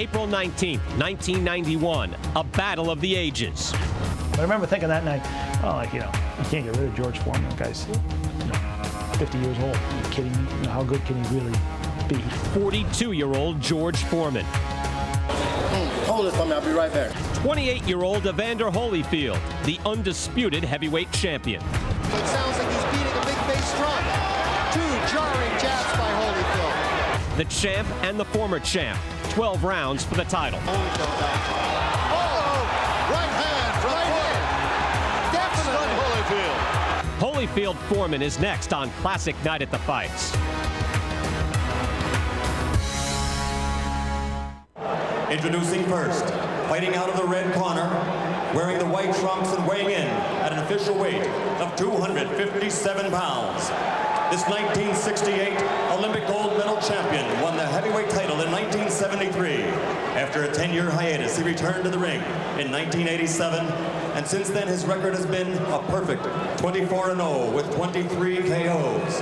April 19th, 1991, a battle of the ages. I remember thinking that night, oh, you can't get rid of George Foreman. The guy's 50 years old. Are you kidding me? How good can he really be? 42-year-old George Foreman. Hold this for me, I'll be right back. 28-year-old Evander Holyfield, the undisputed heavyweight champion. It sounds like he's beating a big bass drum. 2 jarring jabs by Holyfield. The champ and the former champ. 12 rounds for the title. Holyfield back. Oh! Right hand from Foreman. Definitely. Holyfield Foreman is next on Classic Night at the Fights. Introducing first, fighting out of the red corner, wearing the white trunks and weighing in at an official weight of 257 pounds. This 1968 Olympic gold medal champion won the heavyweight title in 1973. After a 10-year hiatus, he returned to the ring in 1987, and since then his record has been a perfect 24-0 with 23 KOs.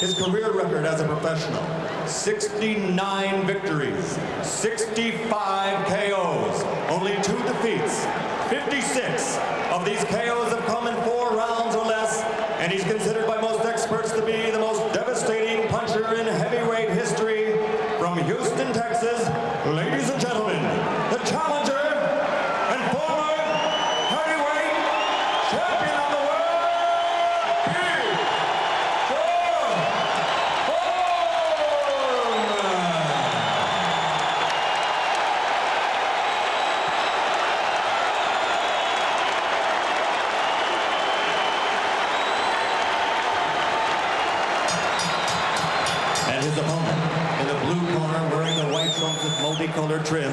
His career record as a professional, 69 victories, 65 KOs, only 2 defeats. 56 of these KOs have come in 4 rounds or less, and he's considered by most experts to be the most devastating puncher in heavyweight history. From Houston, Texas, ladies and gentlemen, the challenger and former heavyweight champion of the world, Big George Foreman. And his opponent, in the blue corner, wearing the white trunks with multicolored trim,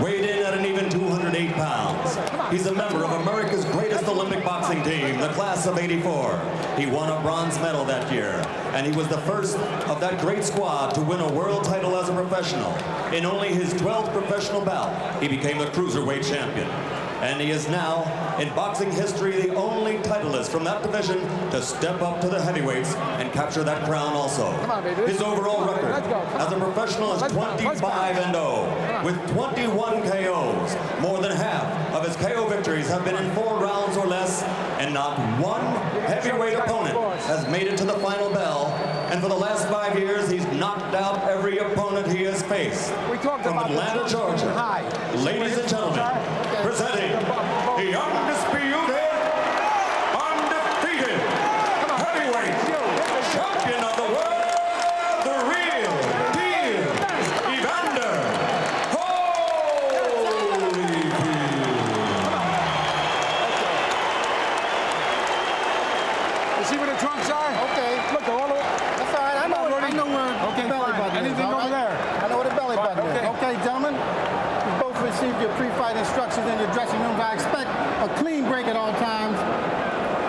weighed in at an even 208 pounds. He's a member of America's greatest Olympic boxing team, the class of '84. He won a bronze medal that year, and he was the first of that great squad to win a world title as a professional. In only his 12th professional bout, he became the cruiserweight champion. And he is now, in boxing history, the only titleist from that division to step up to the heavyweights and capture that crown also. His overall record as a professional is 25-0 with 21 KOs. More than half of his KO victories have been in 4 rounds or less, and not one heavyweight opponent has made it to the final bell. And for the last 5 years, he's knocked out every opponent he has faced. From Atlanta, Georgia, ladies and gentlemen, presenting the undisputed, undefeated heavyweight champion of the world, the real deal, Evander Holyfield. You see where the trunks are? Okay. Look, they're all over. That's all right. I know where Okay, the belly button is. anything all over right? there? I know where the belly button is. Okay, gentlemen. You both received your pre-fight instructions in your dressing room. I expect a clean break at all times.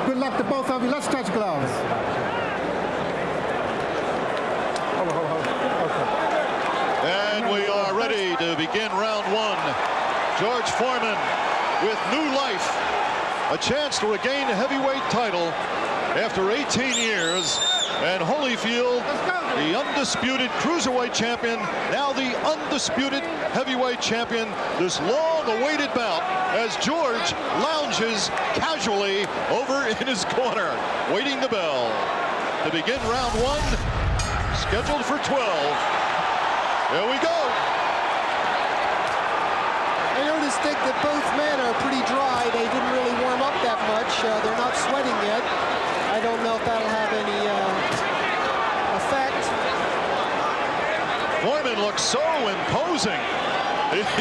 Good luck to both of you. Let's touch gloves. And we are ready to begin round 1. George Foreman with new life. A chance to regain the heavyweight title after 18 years. And Holyfield, the undisputed cruiserweight champion, now the undisputed heavyweight champion. This long-awaited bout as George lounges casually over in his corner, waiting the bell to begin round 1, scheduled for 12. There we go. I noticed that both men are pretty dry. They didn't really warm up that much. They're not sweating yet. I don't know if that'll have any effect. Foreman looks so imposing.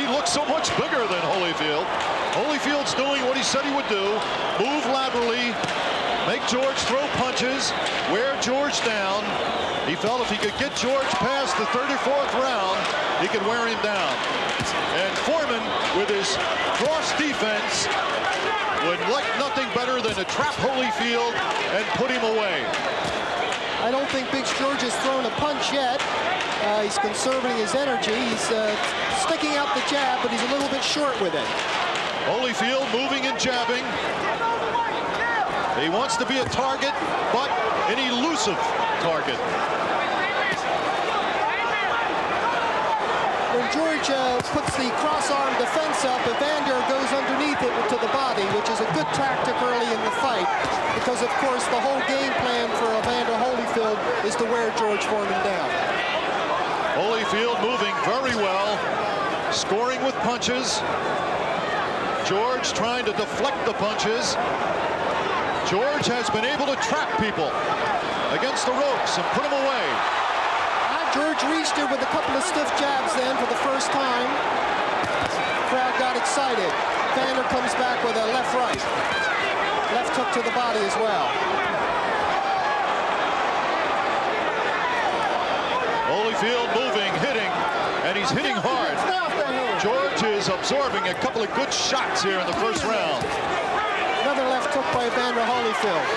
He looks so much bigger than Holyfield. Holyfield's doing what he said he would do. Move laterally, make George throw punches, wear George down. He felt if he could get George past the 34th round, he could wear him down. And Foreman, with his cross defense, would like nothing better than to trap Holyfield and put him away. I don't think Big George has thrown a punch yet. He's conserving his energy. He's sticking out the jab, but he's a little bit short with it. Holyfield moving and jabbing. He wants to be a target, but an elusive target. When George puts the cross-arm defense up, Evander goes underneath it to the body, which is a good tactic early in the fight, because of course the whole game plan for Evander Holyfield is to wear George Foreman down. Holyfield moving very well, scoring with punches. George trying to deflect the punches. George has been able to trap people against the ropes and put them away. George reached it with a couple of stiff jabs then for the first time. Crowd got excited. Evander comes back with a left-right. Left hook to the body as well. Holyfield moving, hitting, and he's hitting hard. George is absorbing a couple of good shots here in the first round. Another left hook by Evander Holyfield.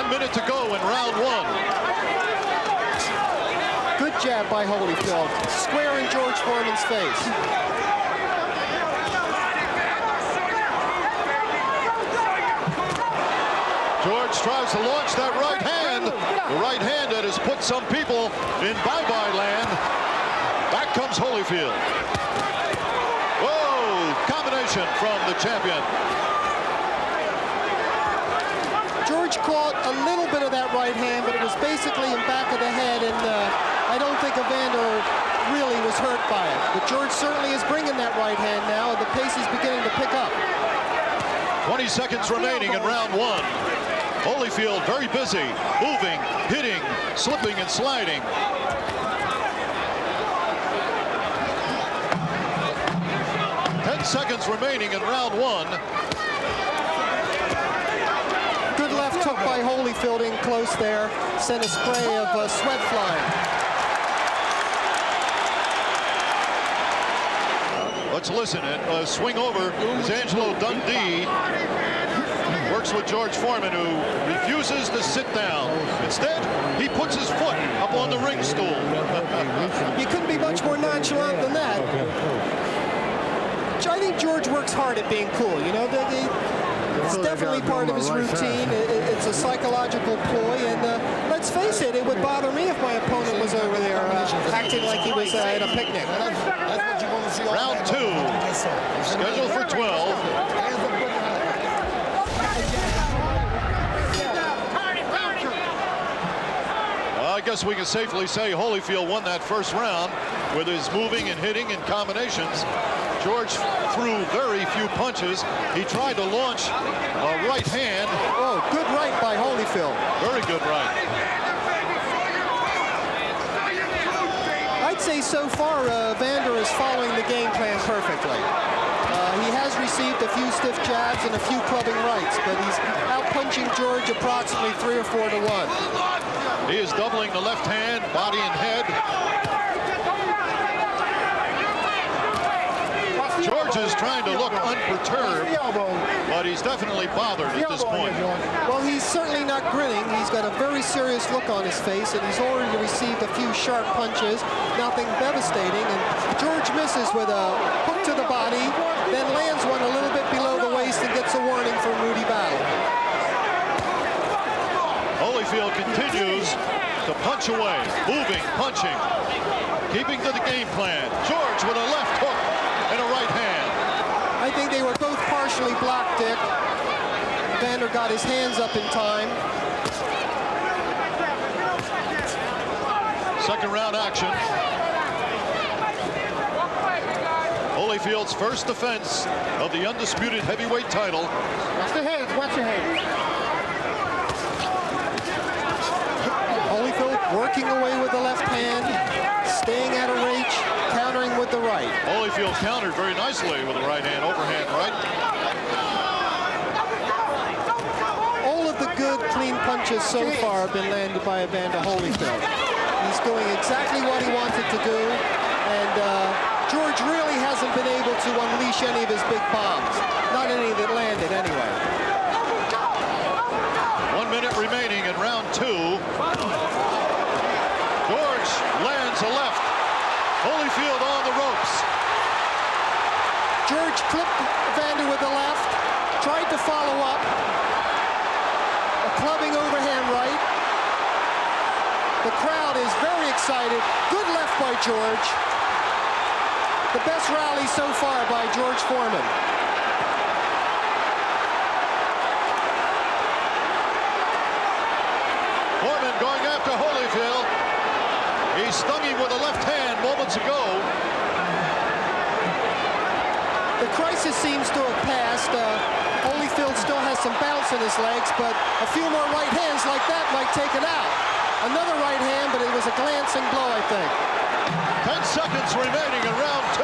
1 minute to go in round one. Good jab by Holyfield, square in George Foreman's face. George tries to launch that right hand. The right hand that has put some people in bye-bye land. Back comes Holyfield. Whoa, combination from the champion. George caught a little bit of that right hand, but it was basically in back of the head, and I don't think Evander really was hurt by it. But George certainly is bringing that right hand now, and the pace is beginning to pick up. 20 seconds remaining in round one. Holyfield very busy, moving, hitting, slipping and sliding. Seconds remaining in round one. Good left hook by Holyfield in close there. Sent a spray of sweat flying. Let's listen. Swing over is Angelo Dundee. Works with George Foreman, who refuses to sit down. Instead, he puts his foot up on the ring stool. You couldn't be much more nonchalant than that. I think George works hard at being cool. You know, it's definitely part of his routine. It's a psychological ploy, and let's face it, it would bother me if my opponent was over there acting like he was at a picnic. Round two, scheduled for 12. I guess we can safely say Holyfield won that first round with his moving and hitting and combinations. George threw very few punches. He tried to launch a right hand. Oh, good right by Holyfield. Very good right. I'd say so far Evander is following the game plan perfectly. He has received a few stiff jabs and a few clubbing rights, but he's out-punching George approximately 3 or 4 to 1. He is doubling the left hand, body and head. George is trying to look unperturbed, but he's definitely bothered at this point. Well, he's certainly not grinning. He's got a very serious look on his face, and he's already received a few sharp punches, nothing devastating, and George misses with a hook to the body, then lands one a little bit below the waist and gets a warning from Rudy Battle. Holyfield continues to punch away, moving, punching, keeping to the game plan. George with a left hook and a right hand. I think they were both partially blocked, Dick. Evander got his hands up in time. Second round action. Holyfield's first defense of the undisputed heavyweight title. Watch the hands, watch your hands. Holyfield working away with the left hand, staying out of reach, countering with the right. Holyfield countered very nicely with the right hand, overhand right. All of the good, clean punches so far have been landed by Evander Holyfield. He's doing exactly what he wanted to do, and George really hasn't been able to unleash any of his big bombs. Not any that landed, anyway. 1 minute remaining in round two. George lands a left. Holyfield on the ropes. George clipped Evander with the left, tried to follow up. A clubbing overhand right. The crowd is very excited. Good left by George. The best rally so far by George Foreman. Foreman going after Holyfield. He stung him with a left hand moments ago. The crisis seems to have passed. Holyfield still has some bounce in his legs, but a few more right hands like that might take it out. Another right hand, but it was a glancing blow, I think. 10 seconds remaining in round 2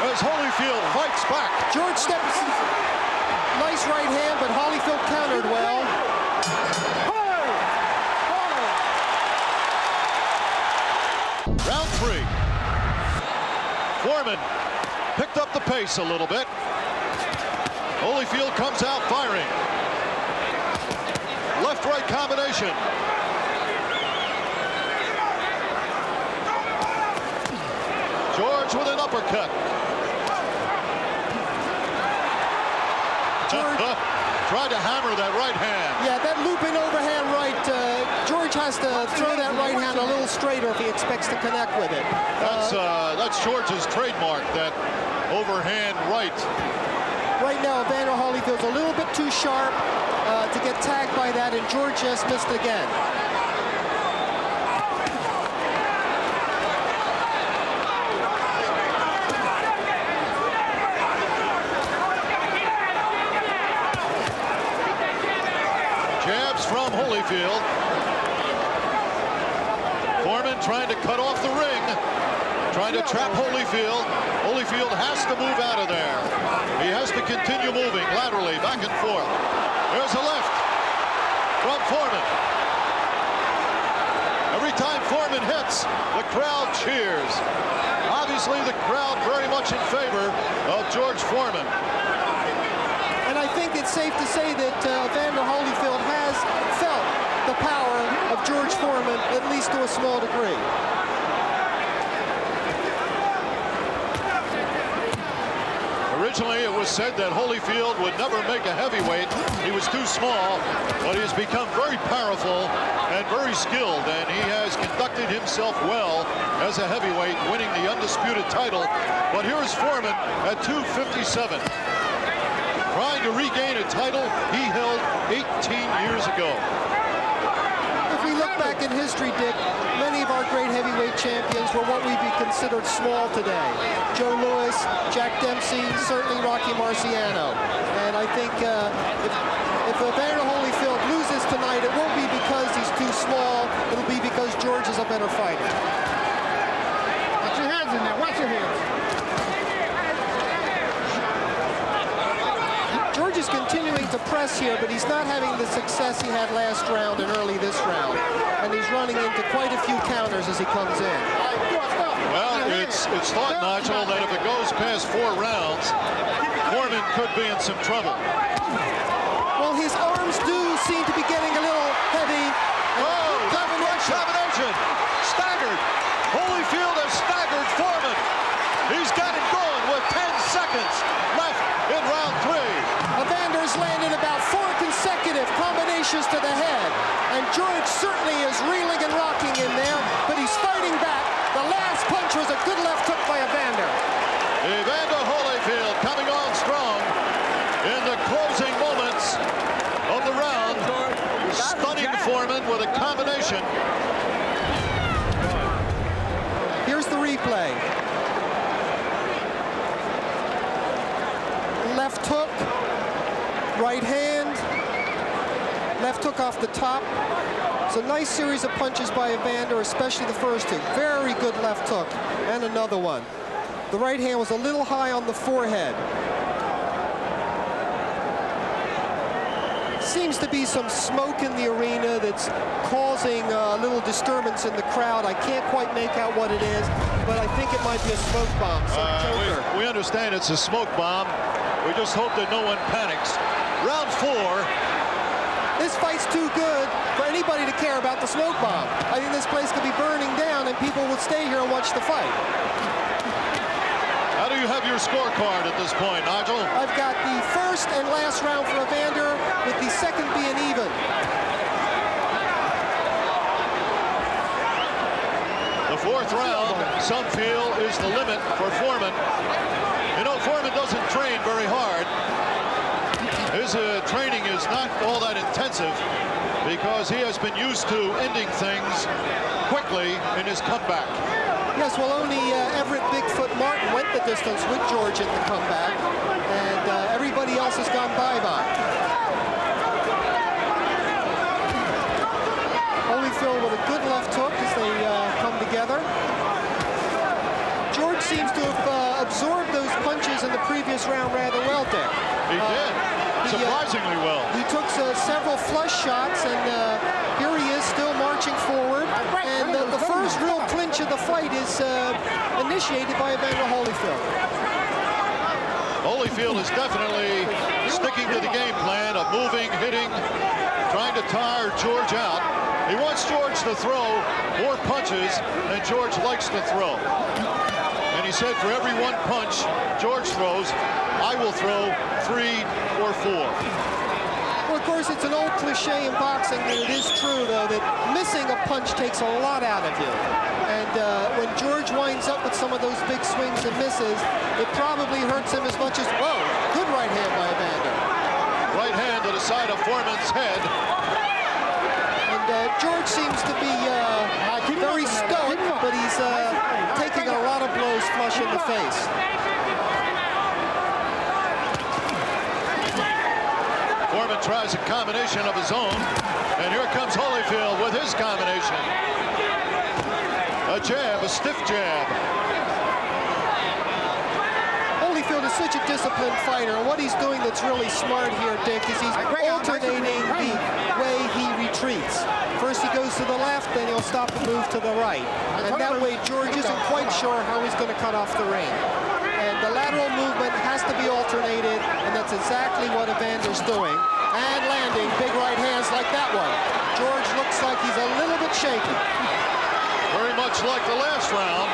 as Holyfield fights back. George steps. Nice right hand, but Holyfield countered well. Round 3. Foreman picked up the pace a little bit. Holyfield comes out firing. Left-right combination. George with an uppercut. George tried to hammer that right hand. Yeah, that looping overhand right. George has to throw that right hand a little straighter if he expects to connect with it. That's George's trademark, that overhand right. Right now, Evander Holyfield's a little bit too sharp to get tagged by that, and George just missed again. Jabs from Holyfield. Foreman trying to cut off the ring, trying to trap Holyfield. Holyfield has to move out of there. He has to continue moving laterally, back and forth. There's a left from Foreman. Every time Foreman hits, the crowd cheers. Obviously, the crowd very much in favor of George Foreman. And I think it's safe to say that Evander Holyfield has felt the power of George Foreman, at least to a small degree. Originally, it was said that Holyfield would never make a heavyweight. He was too small, but he has become very powerful and very skilled, and he has conducted himself well as a heavyweight, winning the undisputed title. But here's Foreman at 257, trying to regain a title he held 18 years ago. If we look back in history, Dick, many of our great heavyweight champions were what would be considered small today. Joe Louis, Jack Dempsey, certainly Rocky Marciano. And I think if Evander Holyfield loses tonight, it won't be because he's too small. It'll be because George is a better fighter. Watch your hands in there. Watch your hands. George is continuing to press here, but he's not having the success he had last round and early this round. And he's running into quite a few counters as he comes in. Well, it's thought, Nigel, that if it goes past 4 rounds, Foreman could be in some trouble. Well, his arms do seem to be getting a little heavy. Oh, left-right combination. Staggered. Holyfield has staggered Foreman. He's got him going with 10 seconds left in round 3. Evander's landed about 4 consecutive combinations to the head. And George certainly is reeling and rocking in there, but he's fighting back. The last punch was a good left hook by Evander. Evander Holyfield coming on strong in the closing moments of the round. Stunning Foreman with a combination. Here's the replay. Left hook, right hand, left hook off the top. It's a nice series of punches by Evander, especially the first two. Very good left hook, and another one. The right hand was a little high on the forehead. Seems to be some smoke in the arena that's causing a little disturbance in the crowd. I can't quite make out what it is, but I think it might be a smoke bomb, some joker. We understand it's a smoke bomb. We just hope that no one panics. Round 4. This fight's too good for anybody to care about the smoke bomb. I think this place could be burning down and people will stay here and watch the fight. How do you have your scorecard at this point, Nigel? I've got the first and last round for Evander, with the second being even. The Fourth round, some feel, is the limit for Foreman. You know, Foreman doesn't train very hard. His training is not all that intensive because he has been used to ending things quickly in his comeback. Yes, well, only Everett Bigfoot Martin went the distance with George in the comeback, and everybody else has gone bye-bye. Holyfield with a good left hook as they come together. George seems to have absorbed those punches in the previous round rather well, Dick. He did, surprisingly well. He took several flush shots, and here he is still marching forward. And the first real clinch of the fight is initiated by Evander Holyfield. Holyfield is definitely sticking to the game plan of moving, hitting, trying to tire George out. He wants George to throw more punches than George likes to throw. And he said, for every one punch George throws, I will throw 3 or 4. Well, of course, it's an old cliche in boxing, and it is true, though, that missing a punch takes a lot out of you. And when George winds up with some of those big swings and misses, it probably hurts him as much as, whoa, good right hand by Evander. Right hand to the side of Foreman's head. And George seems to be very stoic, but he's taking a lot of blows flush in the face. Foreman tries a combination of his own, and here comes Holyfield with his combination. A jab, a stiff jab. Holyfield is such a disciplined fighter, and what he's doing that's really smart here, Dick, is he's alternating the way he retreats. First he goes to the left, then he'll stop and move to the right. And that way George isn't quite sure how he's going to cut off the ring. And the lateral movement has to be alternated, and that's exactly what Evander's doing. And landing big right hands like that one. George looks like he's a little bit shaky. Very much like the last round.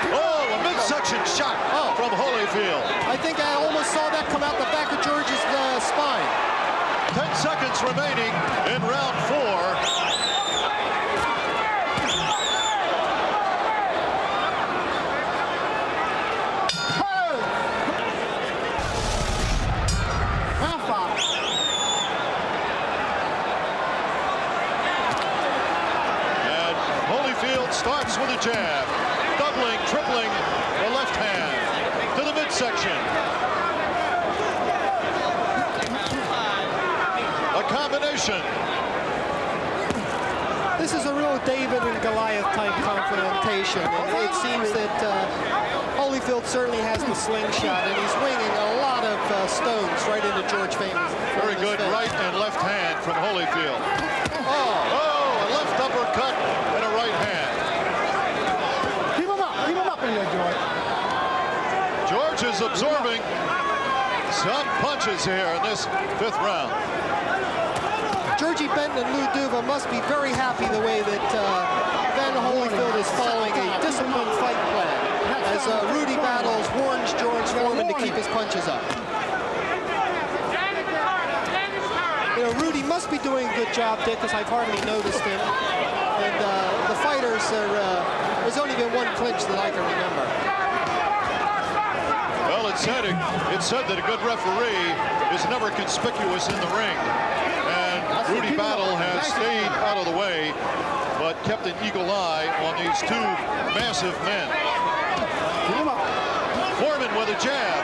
Oh, a midsection shot from Holyfield. I think I almost saw that come out the back of George's spine. 10 seconds remaining in round 4. Starts with a jab, doubling, tripling the left hand to the midsection. A combination. This is a real David and Goliath type confrontation, and it seems that Holyfield certainly has the slingshot, and he's winging a lot of stones right into George Foreman's face. Very good right and left hand from Holyfield. Oh, a left uppercut and a right hand. George is absorbing some punches here in this 5th round. Georgie Benton and Lou Duva must be very happy the way that Evander Holyfield is following a disciplined fight plan as Rudy Battles warns George Foreman to keep his punches up. You know, Rudy must be doing a good job, Dick, because I've hardly noticed him. And the fighters there's only been one clinch that I can remember. Well, it's said that a good referee is never conspicuous in the ring. And Rudy Battle has stayed out of the way, but kept an eagle eye on these two massive men. Foreman with a jab.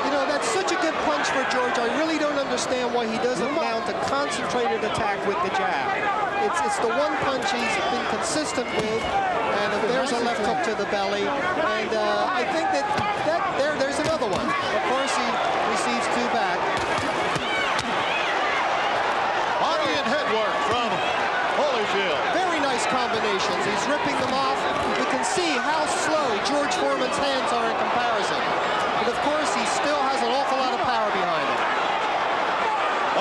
You know, that's such a good punch for George. I really don't understand why he doesn't mount a concentrated attack with the jab. It's the one punch he's been consistent with, and there's a left hook to the belly, and I think there's another one. Of course, he receives 2 back. Body and head work from Holyfield. Very nice combinations. He's ripping them off. You can see how slow George Foreman's hands are in comparison. But of course, he still has an awful lot of power behind him.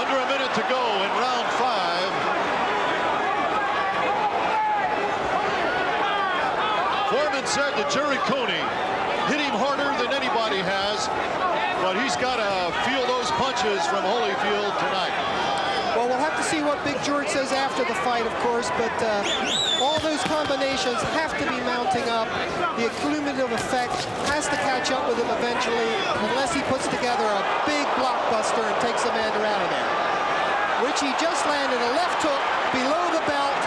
Under a minute to go in round 5. Foreman said to Jerry Cooney, hit him harder than anybody has, but he's got to feel those punches from Holyfield tonight. Well, we'll have to to see what Big George says after the fight, of course, but all those combinations have to be mounting up. The cumulative effect has to catch up with him eventually, unless he puts together a big blockbuster and takes Evander out of there. Which he just landed a left hook below the belt,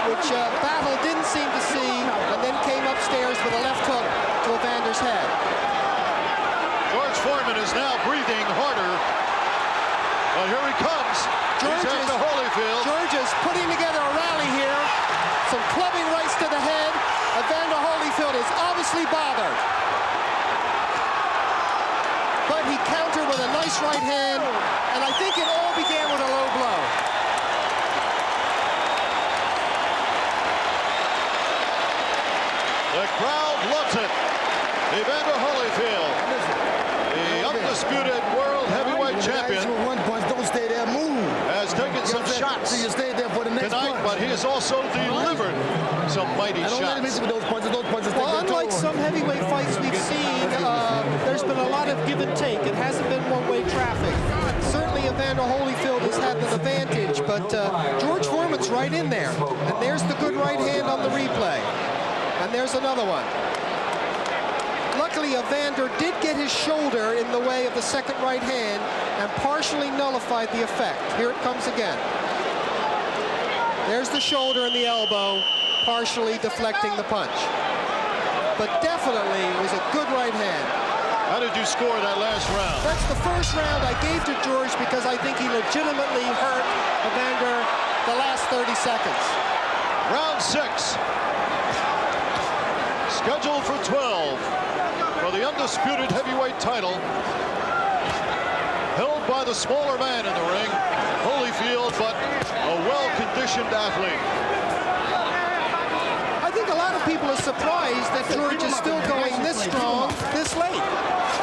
which Battle didn't seem to see, and then came upstairs with a left hook to Evander's head. George Foreman is now breathing harder. Well, here he comes. He's after Holyfield. George is putting together a rally here. Some clubbing rights to the head. Evander Holyfield is obviously bothered. But he countered with a nice right hand, and I think it all began with a low blow. The crowd loves it. Evander Holyfield, the undisputed world heavyweight champion, Don't stay there, move. has taken some shots So you stay there for the next tonight, punch. but he has also delivered some mighty Don't let him shots. hit you with those punches. Those punches Well, take their unlike toll. some heavyweight fights we've seen, there's been a lot of give and take. It hasn't been one-way traffic. Certainly Evander Holyfield has had the advantage, but George Foreman's right in there. And there's the good right hand on the replay. And there's another one. Luckily, Evander did get his shoulder in the way of the second right hand and partially nullified the effect. Here it comes again. There's the shoulder and the elbow, partially deflecting the punch. But definitely was a good right hand. How did you score that last round? That's the first round I gave to George because I think he legitimately hurt Evander the last 30 seconds. Round 6. Scheduled for 12 for the undisputed heavyweight title. Held by the smaller man in the ring, Holyfield, but a well-conditioned athlete. I think a lot of people are surprised that George is still going this strong, this late.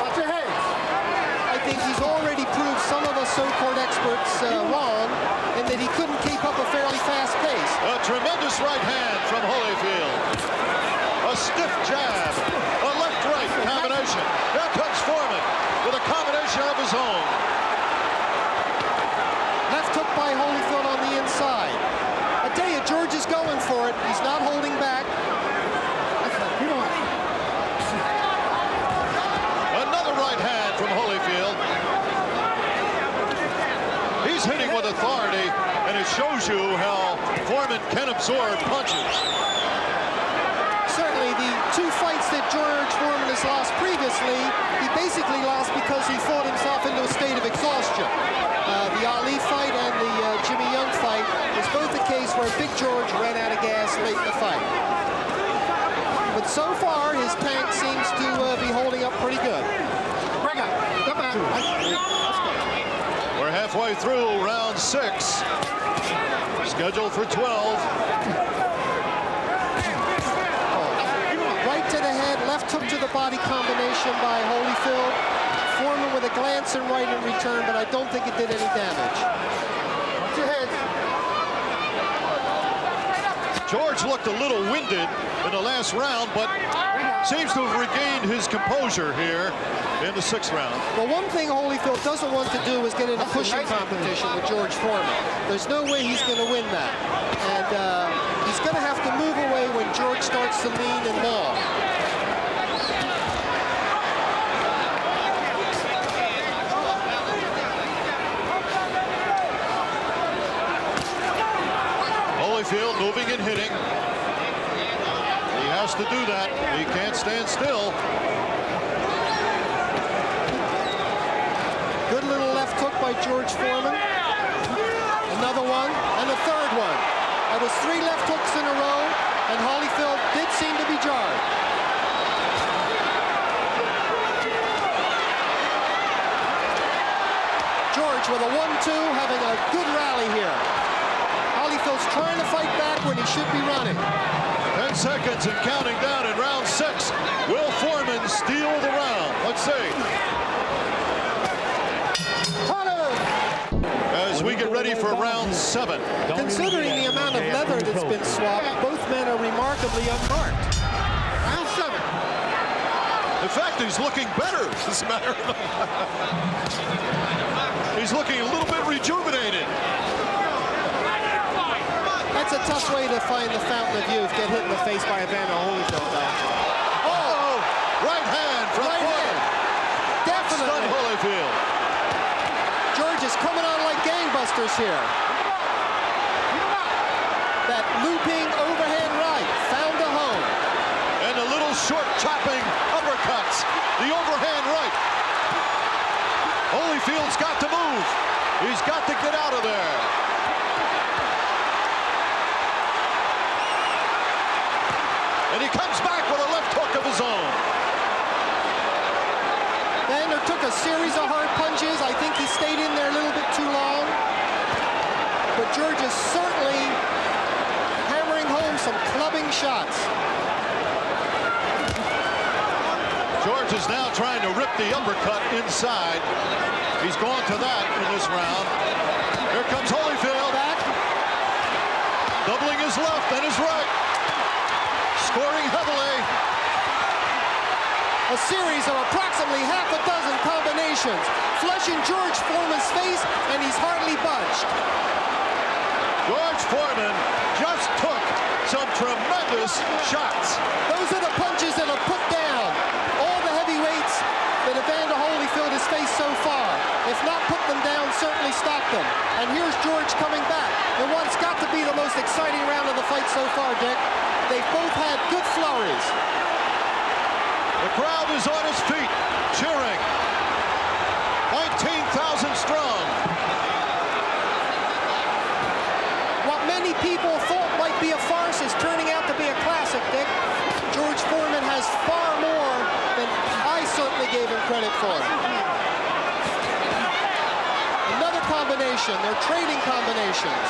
Watch your head. I think he's already proved some of us so-called experts wrong, and that he couldn't keep up a fairly fast pace. A tremendous right hand from Holyfield. A stiff jab, a left-right combination. Now comes Foreman with a combination of his own. Left hook by Holyfield on the inside. I tell you, George is going for it. He's not holding back. Another right hand from Holyfield. He's hitting with authority, and it shows you how Foreman can absorb punches. Certainly, the two fights that George Foreman has lost previously, he basically lost because he fought himself into a state of exhaustion. The Ali fight and the Jimmy Young fight was both the case where Big George ran out of gas late in the fight. But so far, his tank seems to be holding up pretty good. Break out. Come back. We're halfway through round 6. Scheduled for 12. Right to the head, left hook to the body combination by Holyfield. Foreman with a glance and right in return, but I don't think it did any damage. Watch your head. George looked a little winded in the last round, but seems to have regained his composure here in the 6th round. Well, one thing Holyfield doesn't want to do is get in a pushing competition with George Foreman. There's no way he's going to win that. And he's going to have to move away when George starts to lean and maul. Holyfield moving and hitting. He has to do that. He can't stand still. Good little left hook by George Foreman. Another one, and a third one. That was 3 left hooks in a row, and Holyfield did seem to be jarred. George with a 1-2, having a good rally here. Holyfield's trying to fight back when he should be running. 10 seconds and counting down in round 6. Will Foreman steal the round? Let's see. As we get ready for round 7. Considering the amount of leather that's been swapped, both men are remarkably unmarked. Round 7. In fact, he's looking better, as a matter of fact. He's looking a little bit rejuvenated. That's a tough way to find the fountain of youth. Get hit in the face by Evander Holyfield, though. Oh! Right hand from Right Foreman. hand. Definitely. Stunned Holyfield. George is coming on like gangbusters here. That looping overhand right found a home. And the little short chopping uppercuts. The overhand right. Holyfield's got to move. He's got to get out of there. And he comes back with a left hook of his own. Evander took a series of hard punches. I think he stayed in there a little bit too long. But George is certainly hammering home some clubbing shots. George is now trying to rip the uppercut inside. He's gone to that in this round. Here comes Holyfield. Back. Doubling his left and his right. Scoring heavily. A series of approximately half a dozen combinations. Flushing George Foreman's face, and he's hardly budged. George Foreman just took some tremendous shots. Those are the punches that have put down all the heavyweights that Evander Holyfield has faced so far. If not put them down, certainly stop them. And here's George coming back in what's got to be the most exciting round of the fight so far, Dick. They've both had good flurries. The crowd is on his feet, cheering. 19,000 strong. What many people thought might be a farce is turning out to be a classic, Dick. George Foreman has far more than I certainly gave him credit for. Another combination. They're trading combinations.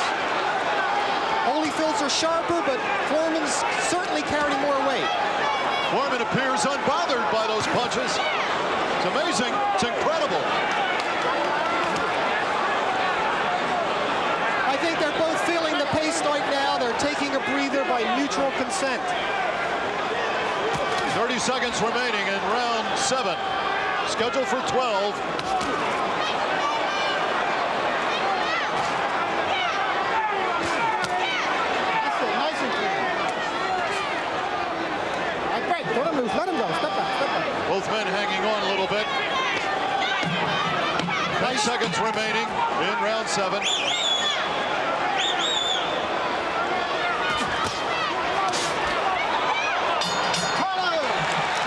Holyfield's are sharper, but Foreman's certainly carrying more weight. Foreman appears unbothered by those punches. It's amazing. It's incredible. I think they're both feeling the pace right now. They're taking a breather by mutual consent. 30 seconds remaining in round 7. Scheduled for 12. Let him go. Step back. Step back. Both men hanging on a little bit. 9 seconds remaining in round 7.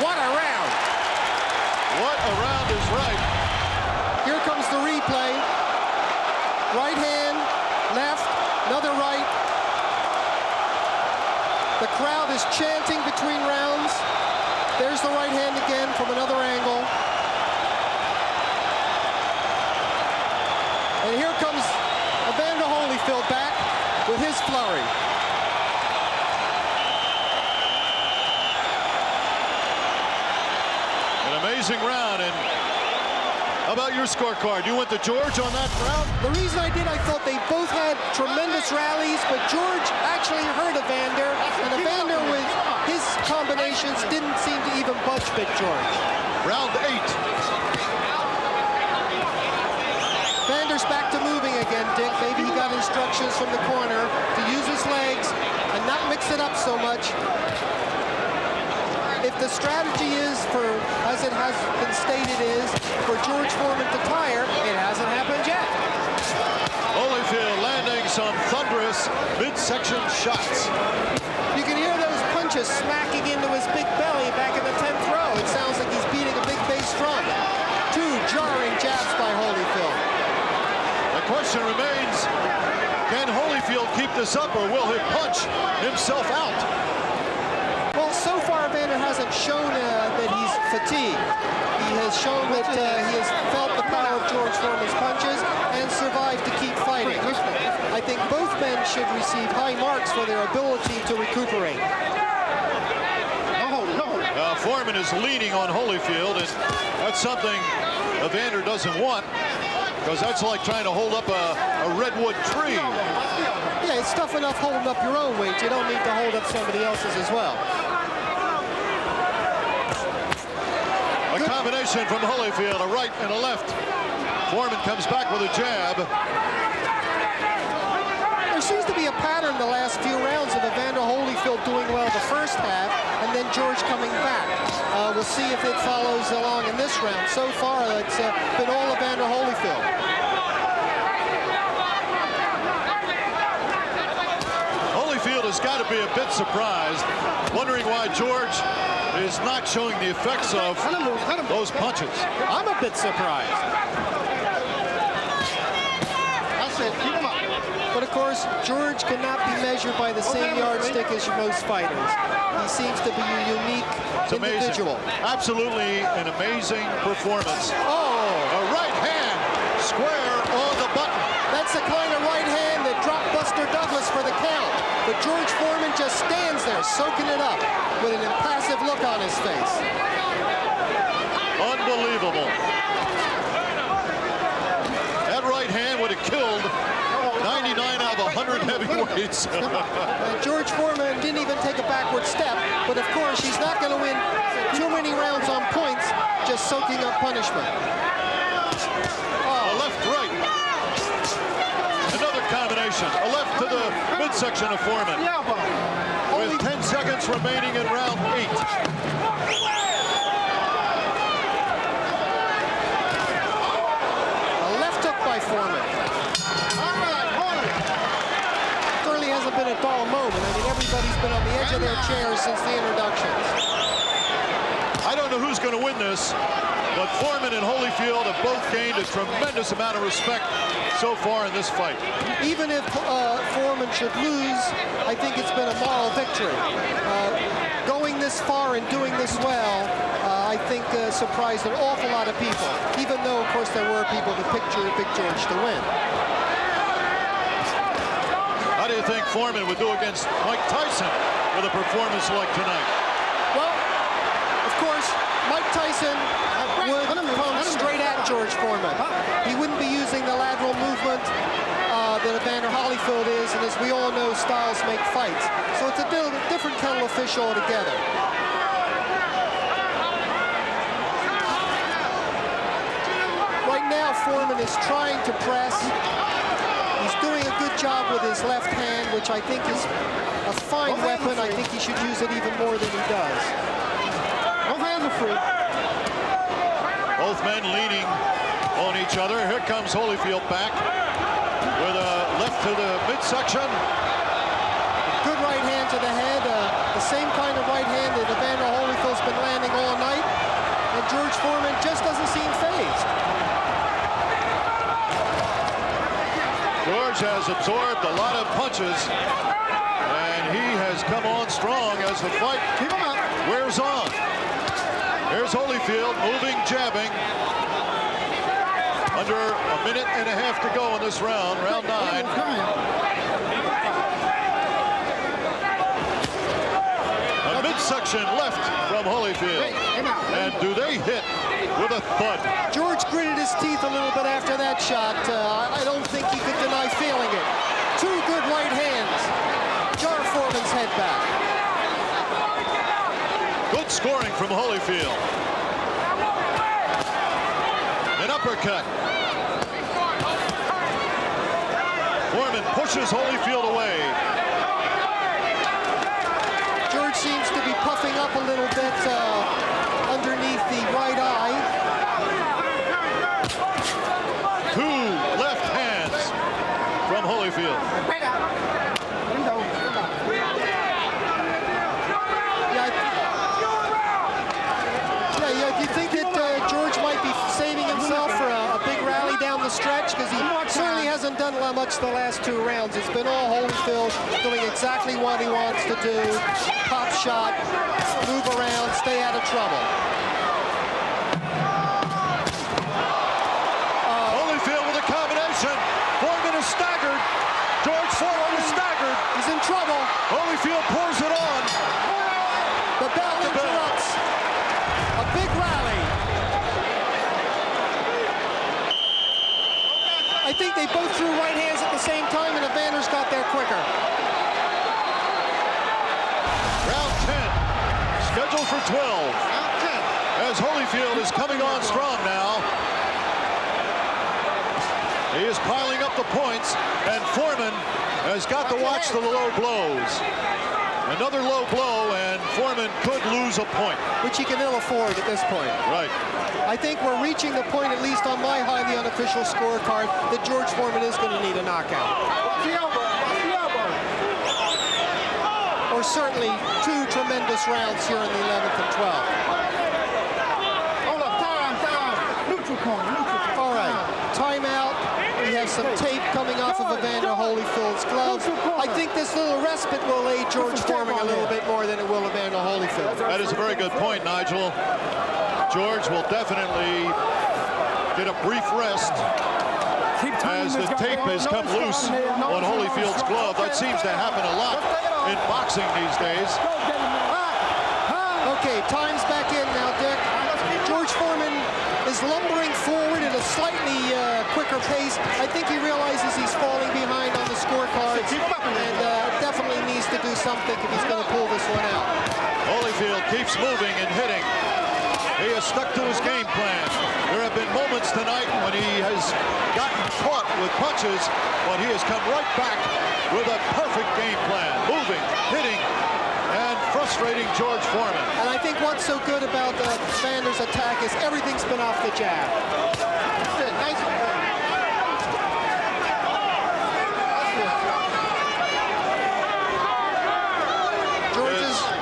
What a round. What a round is right. Here comes the replay. Right hand, left, another right. The crowd is chanting between rounds. There's the right hand again from another angle. And here comes Evander Holyfield back with his flurry. An amazing round. And how about your scorecard? You went to George on that round? The reason I did, I thought they both had tremendous rallies, but George actually hurt Evander, and Evander with his combinations didn't seem to even budge Big George. Round 8. Evander's back to moving again, Dick. Maybe he got instructions from the corner to use his legs and not mix it up so much. If the strategy is for, as it has been stated, is for George Foreman to tire, it hasn't happened yet. Holyfield landing some thunderous midsection shots. You can hear those punches smacking into his big belly back in the 10th row. It sounds like he's beating a big bass drum. 2 jarring jabs by Holyfield. The question remains, can Holyfield keep this up, or will he punch himself out? Well, so far Evander hasn't shown that he's fatigued. He has shown that he has felt the power of George Foreman's punches and survived to keep fighting. I think both men should receive high marks for their ability to recuperate. Foreman is leaning on Holyfield, and that's something Evander doesn't want, because that's like trying to hold up a redwood tree. Yeah, it's tough enough holding up your own weight. You don't need to hold up somebody else's as well. A combination from Holyfield, a right and a left. Foreman comes back with a jab. They're seems to be a pattern the last few rounds of Evander Holyfield doing well the first half and then George coming back. We'll see if it follows along in this round. So far, it's been all Evander Holyfield. Holyfield has got to be a bit surprised, wondering why George is not showing the effects of those punches. I'm a bit surprised. That's it. Keep him up. But of course, George cannot be measured by the same yardstick as most fighters. He seems to be a unique individual. Absolutely an amazing performance. Oh, A right hand square on the button. that's the kind of right hand that dropped Buster Douglas for the count. But George Foreman just stands there, soaking it up with an impassive look on his face. Unbelievable. That right hand would have killed 99 out of 100 heavyweights. George Foreman didn't even take a backward step, but of course he's not going to win too many rounds on points just soaking up punishment. A left right. Another combination. A left to the midsection of Foreman. With 10 seconds remaining in round 8. A left hook by Foreman. Certainly hasn't been a dull moment. I mean, everybody's been on the edge of their chairs since the introductions. I don't know who's going to win this, but Foreman and Holyfield have both gained a tremendous amount of respect so far in this fight. Even if Foreman should lose, I think it's been a moral victory. Going this far and doing this well, I think surprised an awful lot of people, even though, of course, there were people that picked Big George to win. How do you think Foreman would do against Mike Tyson with a performance like tonight? Well, of course, Mike Tyson would come straight at George Foreman. He wouldn't be using the lateral movement that Evander Holyfield is, and as we all know, styles make fights. So it's a different kettle of fish altogether. Right now, Foreman is trying to press. He's doing a good job with his left hand, which I think is a fine weapon. I think he should use it even more than he does. Both hands are free. Both men leaning on each other. Here comes Holyfield back with a left to the midsection. Good right hand to the head. The same kind of right hand that Evander Holyfield's been landing all night. And George Foreman just doesn't seem fazed. George has absorbed a lot of punches, and he has come on strong as the fight wears on. Here's Holyfield moving, jabbing. Under a minute and a half to go in this round, round 9. A midsection left from Holyfield. And do they hit with a thud? George gritted his teeth a little bit after that shot. I don't think he could deny feeling it. Two good right hands. Jar Foreman's head back. Good scoring from Holyfield. An uppercut. Foreman pushes Holyfield away. George seems to be puffing up a little bit underneath the right eye. Two left hands from Holyfield. Yeah, you think that George might be saving himself for a big rally down the stretch? Because he certainly hasn't done much the last 2 rounds. It's been all Holyfield doing exactly what he wants to do. Pop shot, move around, stay out of trouble. Holyfield with a combination. Foreman is staggered. George Foreman is staggered. He's in trouble. Holyfield pours it on. The bell interrupts. A big rally. I think they both threw right hands at the same time, and Evander's got there quicker. Round 10, scheduled for 12. As Holyfield is coming on strong now. He is piling up the points, and Foreman has got to watch the low blows. Another low blow, and Foreman could lose a point. Which he can ill afford at this point. Right. I think we're reaching the point, at least on my highly unofficial scorecard, that George Foreman is going to need a knockout. Or certainly 2 tremendous rounds here in the 11th and 12th. Hold up, time. Neutral corner. All right, timeout. We have some tape coming off of Evander Holyfield's gloves. I think this little respite will aid George Foreman a little bit more than it will Evander Holyfield. That is a very good point, Nigel. George will definitely get a brief rest as the tape has come loose on Holyfield's glove. That seems to happen a lot in boxing these days. Okay, time's back in now, Dick. George Foreman is lumbering forward at a slightly quicker pace. I think he realizes he's falling behind on the scorecards and definitely needs to do something if he's going to pull this one out. Holyfield keeps moving and hitting. He has stuck to his game plan. There have been moments tonight when he has gotten caught with punches, but he has come right back with a perfect game plan. Moving, hitting, and frustrating George Foreman. And I think what's so good about Evander's attack is everything's been off the jab. Nice.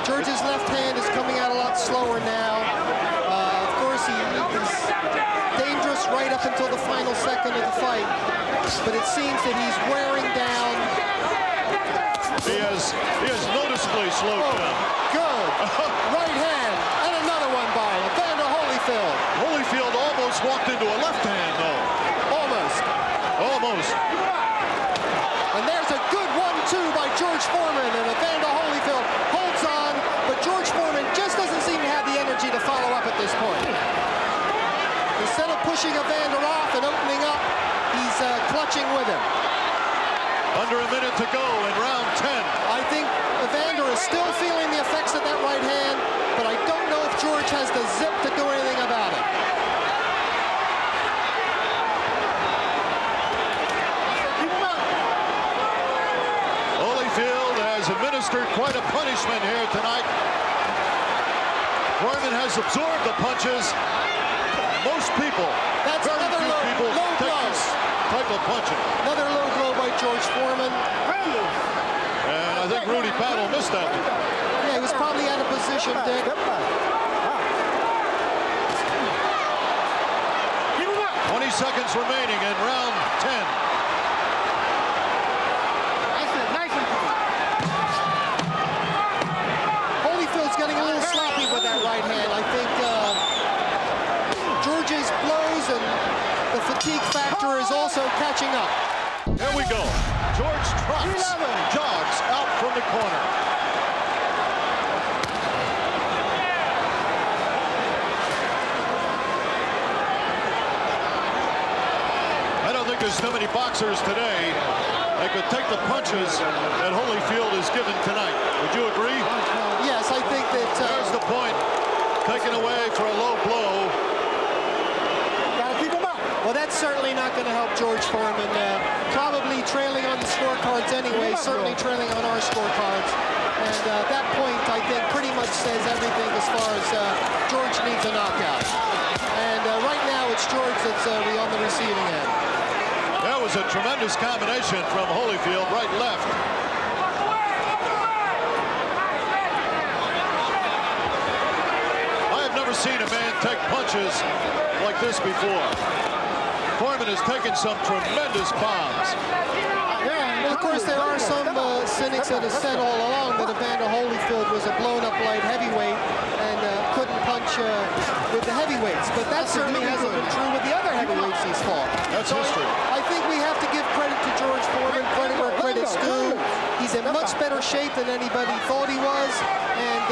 George's left hand is coming out a lot slower now. Of course, he's dangerous right up until the final second of the fight. But it seems that he's wearing down. He has noticeably slowed down. Good. Right hand. And another one by Evander Holyfield. Holyfield almost walked into a left hand, though. Almost. And there's a good 1-2 by George Foreman, and Evander Holyfield holds on, but George Foreman just doesn't seem to have the energy to follow up at this point. Instead of pushing Evander off and opening up, he's clutching with him. Under a minute to go in round 10. I think Evander is still feeling the effects of that right hand, but I don't know if George has the zip to do anything about it. Holyfield has administered quite a punishment here tonight. Foreman has absorbed the punches. Most people, That's very another few people low take blow. this type of punching. Another low blow by George Foreman. And I think Rudy Battle missed that one. Yeah, he was probably out of position, Dick. 20 seconds remaining in round 10. Holyfield's getting a little sloppy with that right hand. I think George's blows and the fatigue factor is also catching up. There we go. George trots, jogs out from the corner. I don't think there's too many boxers today that could take the punches that Holyfield is given tonight. Would you agree? Yes, I think that... There's the point. Taken away for a low blow. Well, that's certainly not going to help George Foreman. Probably trailing on the scorecards anyway, certainly trailing on our scorecards. And that point, I think, pretty much says everything as far as George needs a knockout. And right now, it's George that's on the receiving end. That was a tremendous combination from Holyfield, right, left. I have never seen a man take punches like this before. Foreman has taken some tremendous bombs. Well, of course, there are some cynics that have said all along that Evander Holyfield was a blown-up light heavyweight and couldn't punch with the heavyweights. But that certainly hasn't been true with the other heavyweights he's fought. That's history. I think we have to give credit to George Foreman, credit where credit's due. He's in much better shape than anybody thought he was, and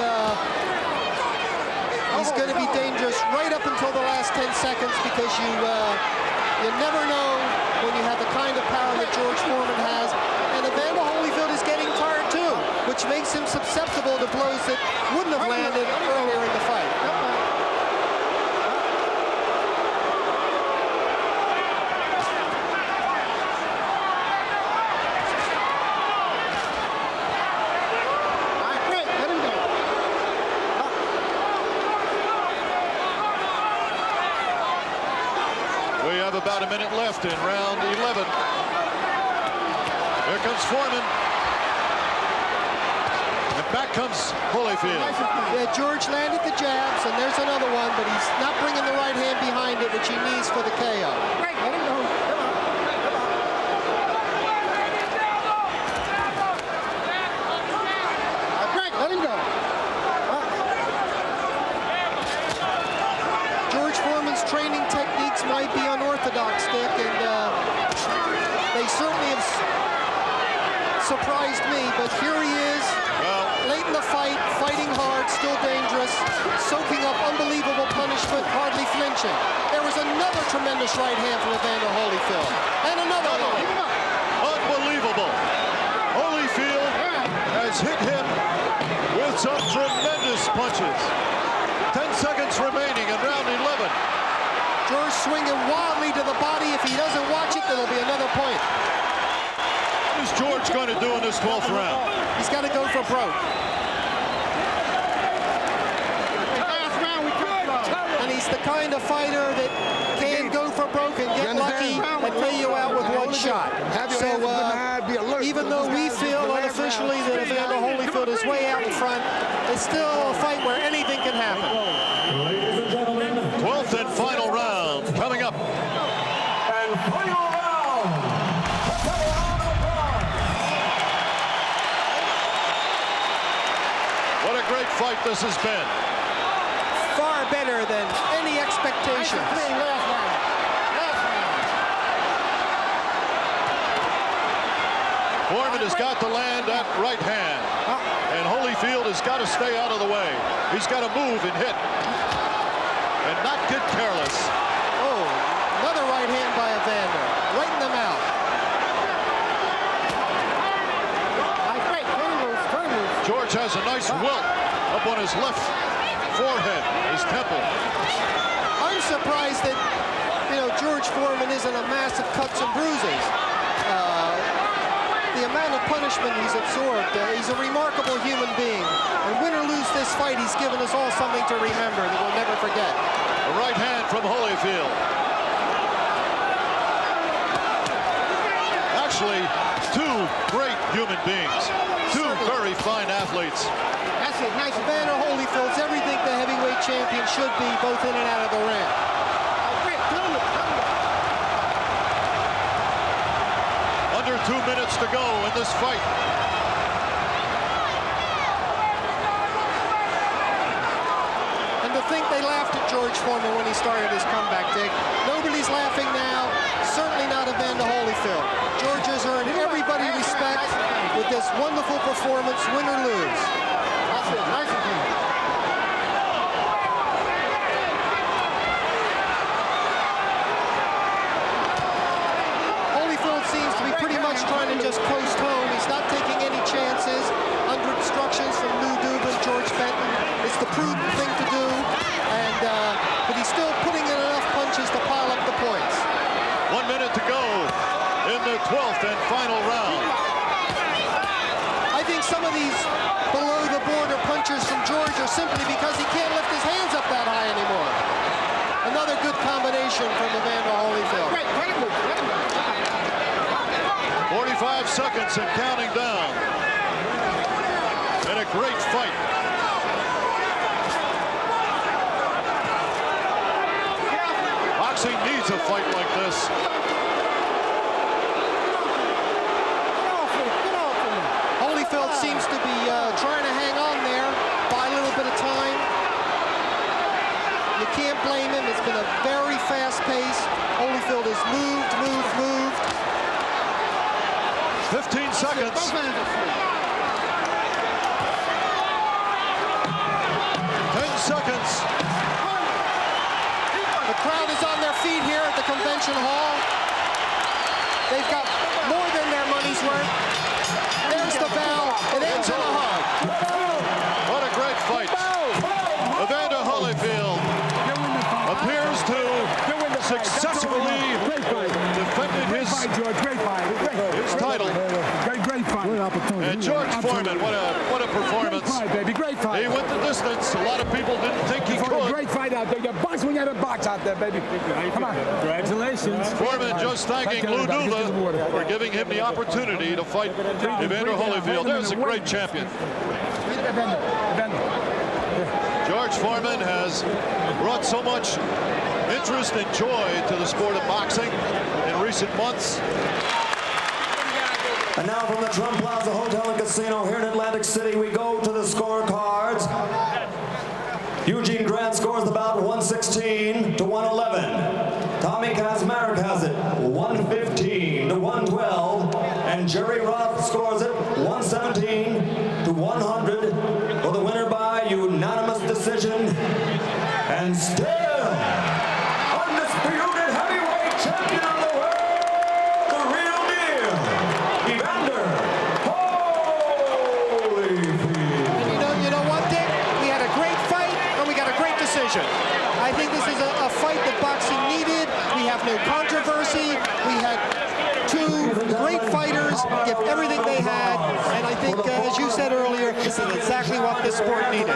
he's going to be dangerous right up until the last 10 seconds because you never know when you have the kind of power that George Foreman has. And Evander Holyfield is getting tired too, which makes him susceptible to blows that wouldn't have landed earlier in the fight. about a minute left in round 11. Here comes Foreman. And back comes Holyfield. Yeah, George landed the jabs, and there's another one, but he's not bringing the right hand behind it, which he needs for the KO. Break, let him go. Break, let him go. George Foreman's training techniques might be unorthodox, Dick, and they certainly have surprised me, but here he is, late in the fight, fighting hard, still dangerous, soaking up unbelievable punishment, hardly flinching. There was another tremendous right hand from Evander Holyfield, and another one. Unbelievable. Holyfield has hit him with some tremendous punches. 10 seconds remaining in round 11. George swinging wildly to the body. If he doesn't watch it, there'll be another point. What is George going to do in this 12th round? He's got to go for broke. Last round we talked about. And he's the kind of fighter that can go for broke and get lucky and lay you out with one shot. So even though we feel unofficially that Evander Holyfield is way out in front, it's still a fight where anything can happen. 12th and final round coming up. And final round. What a great fight this has been. Far better than any expectations. Last round. Foreman has got to land that right hand. And Holyfield has got to stay out of the way. He's got to move and hit. And not get careless. Oh, another right hand by Evander. Lighten them out. George has a nice welt up on his left forehead, his temple. I'm surprised that, George Foreman isn't a massive cuts and bruises. The amount of punishment he's absorbed, he's a remarkable human being. And win or lose this fight, he's given us all something to remember that we'll never forget. A right hand from Holyfield. Actually, two great human beings. Two very fine athletes. That's it. Nice. Evander Holyfield's everything the heavyweight champion should be, both in and out of the ring. Under 2 minutes to go in this fight. And to think they laughed at George Foreman when he started his comeback, Dick. Nobody's laughing now. Certainly not Evander Holyfield. George has earned everybody respect with this wonderful performance, win or lose. That's it. Nice again. Holyfield seems to be pretty much trying to just coast home. He's not taking any chances under instructions from Lou Dubin, George Benton. It's the prudent thing to do, but he's still putting in enough punches to pile up the points. 1 minute to go in the 12th and final round. I think some of these below-the-border punches from George are simply because he can't lift his hands up that high anymore. Another good combination from Evander Holyfield. 45 seconds and counting down. And a great fight. Boxing needs a fight like this. Holyfield seems to be trying to hang on there, buy a little bit of time. You can't blame him. It's been a very fast pace. Holyfield has moved. 15 seconds. 10 seconds. The crowd is on their feet here at the convention hall. They've got more than their money's worth. There's the bell. It ends in a hug. What a great fight. Evander Holyfield appears to successfully defended his title. Great fight. And George Foreman, what a performance. Great fight, baby. Great fight. He went the distance. A lot of people didn't think he could. Great fight out there. You're boxing at a box out there, baby. Come on. Congratulations. Foreman just thanking Lou Duva for giving him the opportunity to fight Evander Holyfield. There's a great champion. George Foreman has brought so much interest and joy to the sport of boxing in recent months. And now from the Trump Plaza Hotel and Casino here in Atlantic City, we go to the scorecards. Eugene Grant scores the bout 116 to 111. Tommy Kazmarek has it 115 to 112. And Jerry Roth scores it 117 to 100 for the winner by unanimous decision. And still undisputed heavyweight champion of the world, the real deal, Evander Holyfield. You know what, Dick? We had a great fight, and we got a great decision. I think this is a fight that boxing needed. We have no controversy. We had two great fighters give everything they had, and I think, as you said earlier, this is exactly what this sport needed.